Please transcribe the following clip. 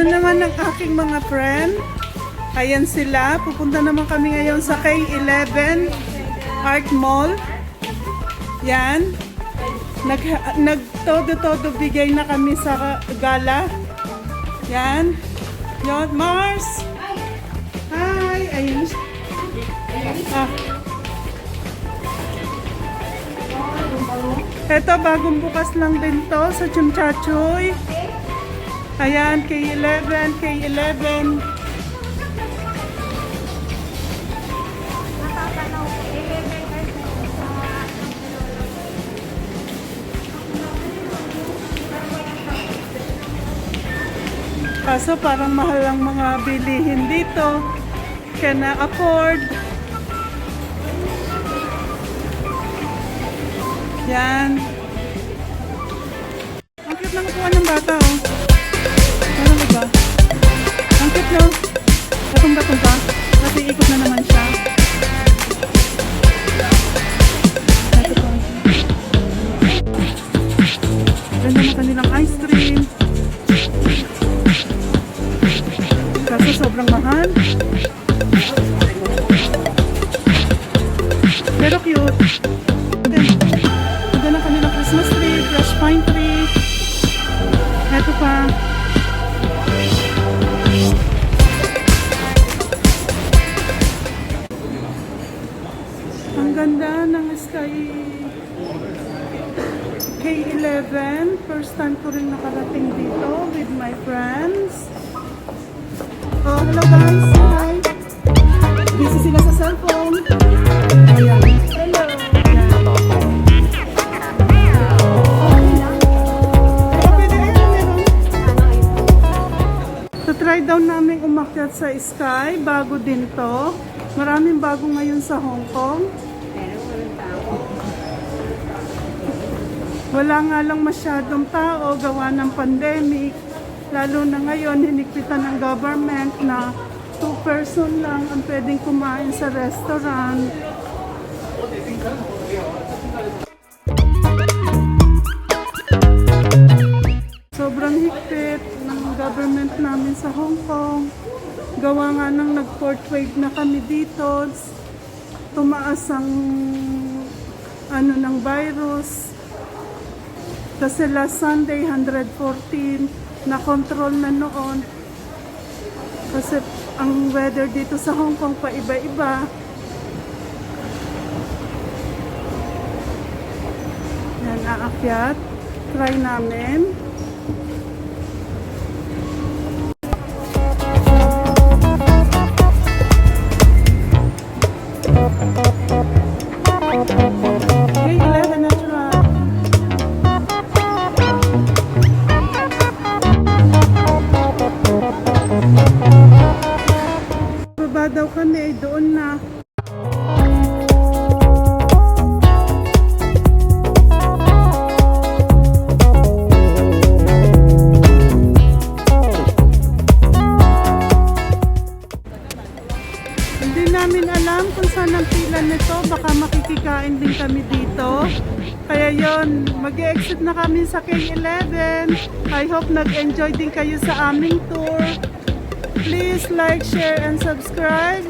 Ayan naman ang aking mga friend. Ayan sila. Pupunta naman kami ngayon sa K11 Art Mall. Yan. Nag-todo-todo bigay na kami sa gala. Yan. Yon, Mars. Hi. Ayun. Ah. Ito, bagong bukas lang din to sa Chumchachoy. Ayan, K11, K11. Kaso parang mahal ang mga bilihin dito. Can afford. Yan. Ang cute ng upuan ng bata, oh. Ano ba? Ang cute, no? Batong-batong pa. Kasi ikot na naman siya. Ito po. Ganda na kanilang ice cream. Kaso sobrang mahal. Pero cute. Ganda na kanilang Christmas tree, fresh pine tree. Ito pa. Ang ganda ng Sky K11. First time ko rin nakarating dito with my friends. Oh, hello guys. Hi. Busy sila sa cellphone. Ayan. Hello. Try daw namin umakyat sa Sky, bago din to. Maraming bago ngayon sa Hong Kong. Wala nga lang masyadong tao, gawa ng pandemic. Lalo na ngayon, hinigpitan ng government na 2 person lang ang pwedeng kumain sa restaurant. Sobrang higpit ng government namin sa Hong Kong. Gawa nga nang nag-fourth wave na kami dito. Tumaas ang ng virus. Kasi last Sunday, 114 na control na noon. Kasi ang weather dito sa Hong Kong pa iba-iba. Yan, aakyat. Try namin. Baba daw kami ay doon na. Hindi namin alam kung saan ang pila nito. Baka makikikain din kami dito. Kaya yon, mag-exit na kami sa K11. I hope nag-enjoy din kayo sa aming tour. Please like, share, and subscribe.